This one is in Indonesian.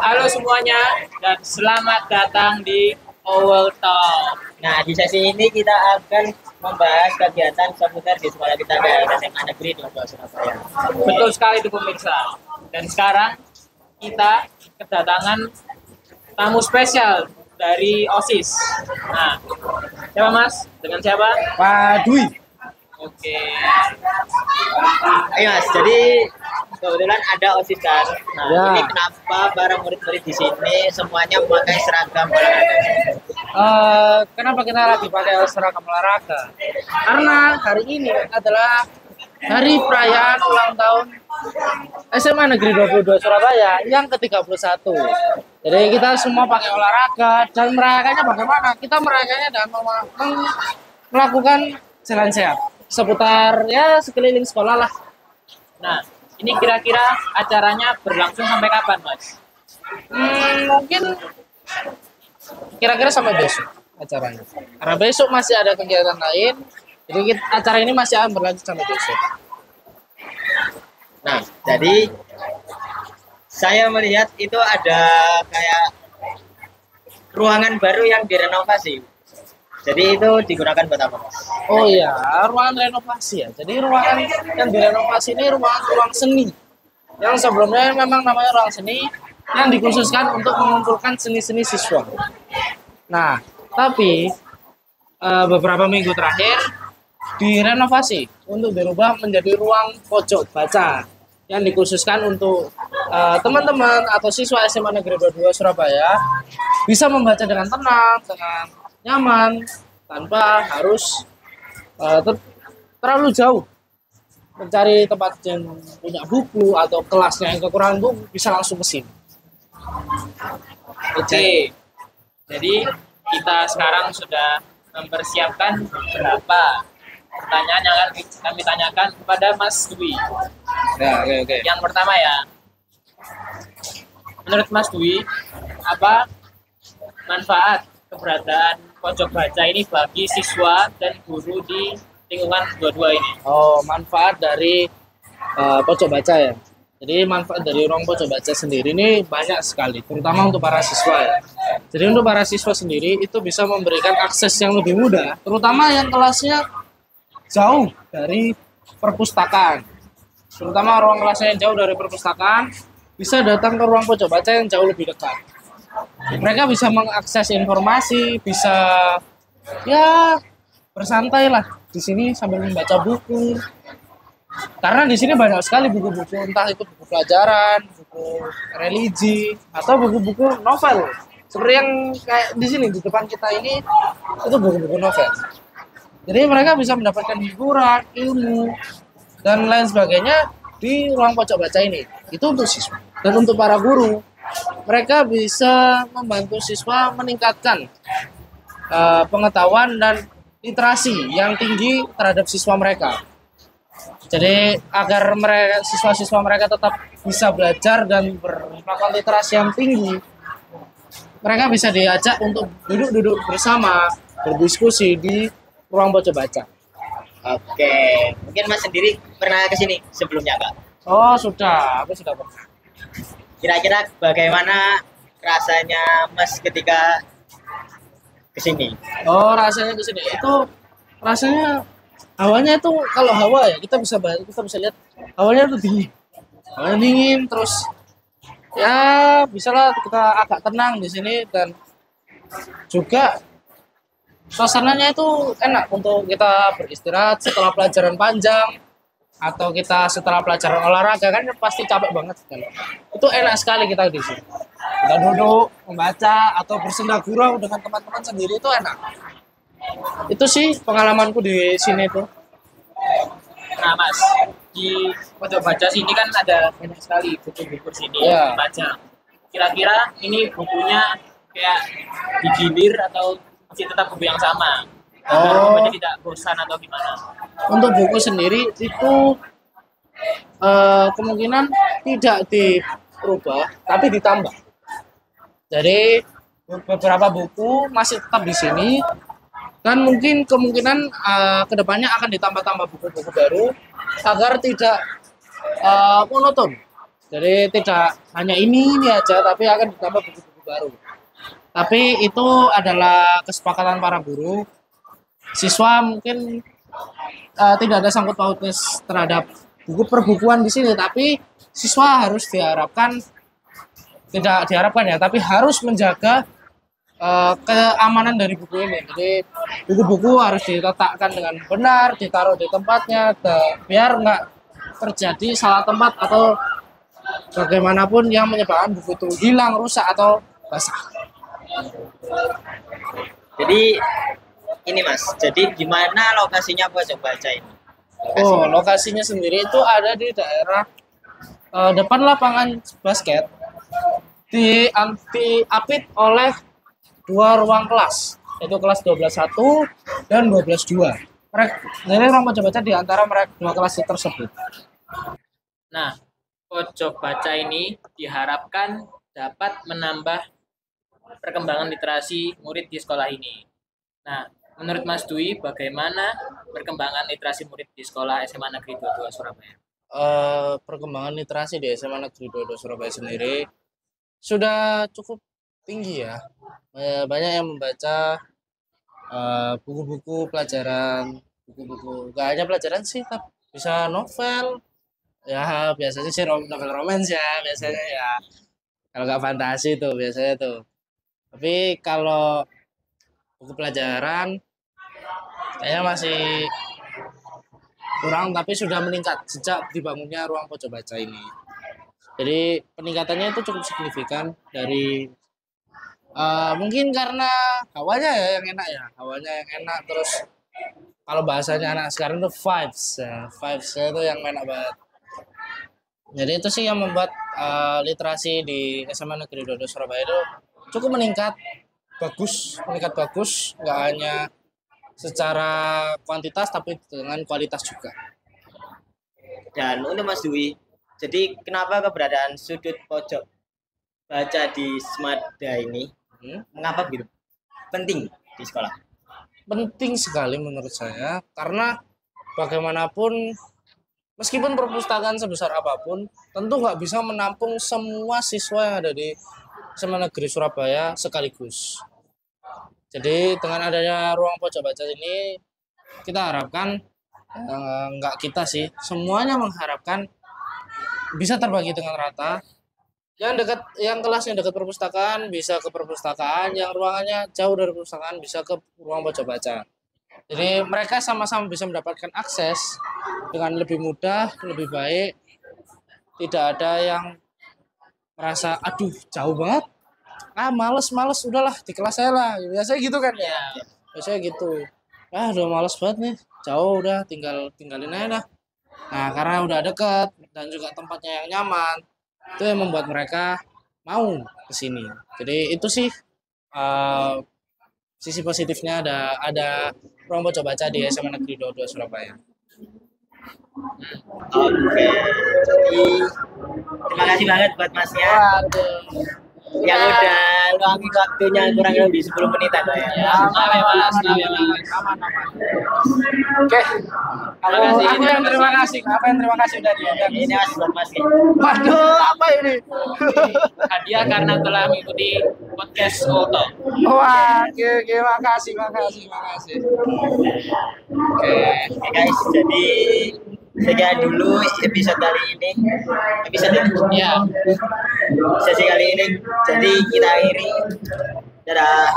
Halo semuanya dan selamat datang di Owl Talk. Nah, di sesi ini kita akan membahas kegiatan seputar di sekolah kita di SMA Negeri 22 Surabaya. Betul sekali itu pemirsa. Dan sekarang kita kedatangan tamu spesial dari OSIS. Nah, siapa Mas? Dengan siapa? Pak Dwi. Oke. Ayo Mas, jadi kebetulan ada OSIS kan. Nah, Ya. ini kenapa para murid-murid di sini semuanya memakai seragam olahraga? Kenapa kita lagi pakai seragam olahraga? Karena hari ini adalah hari perayaan ulang tahun SMA Negeri 22 Surabaya yang ke-31. Jadi kita semua pakai olahraga dan merayakannya bagaimana? Kita merayakannya dengan melakukan jalan sehat seputar ya sekeliling sekolah lah. Nah, ini kira-kira acaranya berlangsung sampai kapan, Mas? Mungkin kira-kira sampai besok acaranya. Karena besok masih ada kegiatan lain, jadi acara ini masih akan berlanjut sampai besok. Nah, jadi saya melihat itu ada kayak ruangan baru yang direnovasi. Jadi itu digunakan buat apa, Mas? Oh iya, ruangan renovasi ya. Jadi ruangan yang direnovasi ini ruang seni. Yang sebelumnya memang namanya ruang seni yang dikhususkan untuk mengumpulkan seni-seni siswa. Nah, tapi beberapa minggu terakhir direnovasi untuk dirubah menjadi ruang pojok baca yang dikhususkan untuk teman-teman atau siswa SMA Negeri 22 Surabaya bisa membaca dengan tenang, dengan nyaman, tanpa harus terlalu jauh mencari tempat yang punya buku atau kelasnya yang kekurangan buku, bisa langsung ke sini. Oke. Jadi kita sekarang sudah mempersiapkan beberapa pertanyaan yang akan kami tanyakan kepada Mas Dwi. Ya, oke. Yang pertama ya, menurut Mas Dwi, apa manfaat keberadaan pojok baca ini bagi siswa dan guru di lingkungan dua-dua ini? Oh, manfaat dari pojok baca ya. Jadi manfaat dari ruang pojok baca sendiri ini banyak sekali, terutama untuk para siswa ya. Jadi untuk para siswa sendiri itu bisa memberikan akses yang lebih mudah, terutama yang kelasnya jauh dari perpustakaan. Terutama ruang kelasnya yang jauh dari perpustakaan, bisa datang ke ruang pojok baca yang jauh lebih dekat. Mereka bisa mengakses informasi, bisa ya bersantai lah di sini sambil membaca buku. Karena di sini banyak sekali buku-buku, entah itu buku pelajaran, buku religi, atau buku-buku novel. Seperti yang kayak di sini di depan kita ini itu buku-buku novel. Jadi mereka bisa mendapatkan hiburan, ilmu, dan lain sebagainya di ruang pojok baca ini. Itu untuk siswa. Dan untuk para guru, mereka bisa membantu siswa meningkatkan pengetahuan dan literasi yang tinggi terhadap siswa mereka. Jadi agar siswa-siswa mereka tetap bisa belajar dan melakukan literasi yang tinggi, mereka bisa diajak untuk duduk-duduk bersama, berdiskusi di ruang pojok baca. Oke, mungkin Mas sendiri pernah ke sini sebelumnya, Kak? Oh sudah, aku sudah pernah. Kira-kira bagaimana rasanya Mas ketika ke sini? Oh rasanya di sini itu rasanya hawanya itu kalau hawa ya kita bisa lihat hawanya itu dingin, hawanya dingin terus ya bisalah kita agak tenang di sini dan juga suasananya itu enak untuk kita beristirahat setelah pelajaran panjang atau kita setelah pelajaran olahraga kan pasti capek banget kan. Itu enak sekali kita di sini. Kita duduk membaca atau bersenda gurau dengan teman-teman sendiri itu enak. Itu sih pengalamanku di sini tuh. Nah, Mas, di pojok baca sini kan ada banyak sekali buku-buku sini Iya. baca. Kira-kira ini bukunya kayak digilir atau masih tetap buku yang sama? Agar Oh. membaca tidak bosan atau gimana? Untuk buku sendiri itu kemungkinan tidak dirubah tapi ditambah. Jadi beberapa buku masih tetap di sini dan mungkin kemungkinan kedepannya akan ditambah-tambah buku-buku baru agar tidak monoton. Jadi tidak hanya ini aja, tapi akan ditambah buku-buku baru. Tapi itu adalah kesepakatan para guru. Siswa mungkin tidak ada sangkut pautnya terhadap buku perbukuan di sini, tapi siswa harus diharapkan, tidak diharapkan ya, tapi harus menjaga keamanan dari buku ini. Jadi buku-buku harus diletakkan dengan benar, ditaruh di tempatnya, biar nggak terjadi salah tempat atau bagaimanapun yang menyebabkan buku itu hilang, rusak atau basah. Jadi ini Mas, jadi gimana lokasinya pojok baca ini? Oh, lokasinya sendiri itu ada di daerah depan lapangan basket, diapit oleh 2 ruang kelas, yaitu kelas 12.1 dan 12.2. Jadi ruang pojok baca di antara mereka 2 kelas tersebut. Nah, pojok baca ini diharapkan dapat menambah perkembangan literasi murid di sekolah ini. Nah, menurut Mas Dwi, bagaimana perkembangan literasi murid di sekolah SMA Negeri 22 Surabaya? Perkembangan literasi di SMA Negeri 22 Surabaya sendiri sudah cukup tinggi ya. Banyak yang membaca buku-buku pelajaran, buku-buku gak hanya pelajaran sih, tapi bisa novel. Ya biasanya sih novel romance ya, biasanya ya. Kalau nggak fantasi tuh biasanya tuh. Tapi kalau buku pelajaran kayaknya masih kurang, tapi sudah meningkat sejak dibangunnya ruang pojok baca ini. Jadi peningkatannya itu cukup signifikan dari mungkin karena hawanya ya yang enak ya, hawanya yang enak, terus kalau bahasanya anak sekarang tuh vibes ya, vibes-nya itu yang enak banget. Jadi itu sih yang membuat literasi di SMA Negeri 22 Surabaya itu cukup meningkat bagus, nggak hanya secara kuantitas tapi dengan kualitas juga. Dan untuk Mas Dwi, jadi kenapa keberadaan sudut pojok baca di Smada ini, mengapa gitu penting di sekolah? Penting sekali menurut saya, karena bagaimanapun meskipun perpustakaan sebesar apapun, tentu nggak bisa menampung semua siswa yang ada di SMA Negeri Surabaya sekaligus. Jadi dengan adanya ruang pojok baca ini, kita harapkan, nggak kita sih, semuanya mengharapkan bisa terbagi dengan rata. Yang kelasnya dekat perpustakaan bisa ke perpustakaan, yang ruangannya jauh dari perpustakaan bisa ke ruang pojok baca. Jadi mereka sama-sama bisa mendapatkan akses dengan lebih mudah, lebih baik. Tidak ada yang merasa aduh jauh banget, males udahlah di kelas saya lah, biasanya gitu kan ya, biasanya gitu, udah males banget nih, jauh udah tinggalin aja dah. Nah karena udah deket dan juga tempatnya yang nyaman, itu yang membuat mereka mau kesini. Jadi itu sih sisi positifnya ada ruang pojok baca di SMA Negeri 22 Surabaya. Oke, jadi terima kasih banget buat Masnya yang udah luangin waktunya kurang lebih 10 menit ya. Maaf ya Mas. Aman. Oke, aku yang terima kasih. Terima kasih udah diundang. Ini Mas buat Masnya. Waduh, apa ini? Hadiah karena telah mengikuti podcast Oto. Wah, oke, makasih. Oke, Guys, jadi sekian dulu episode kali ini. Ya. Sesi kali ini. Jadi kita akhiri. Dadah.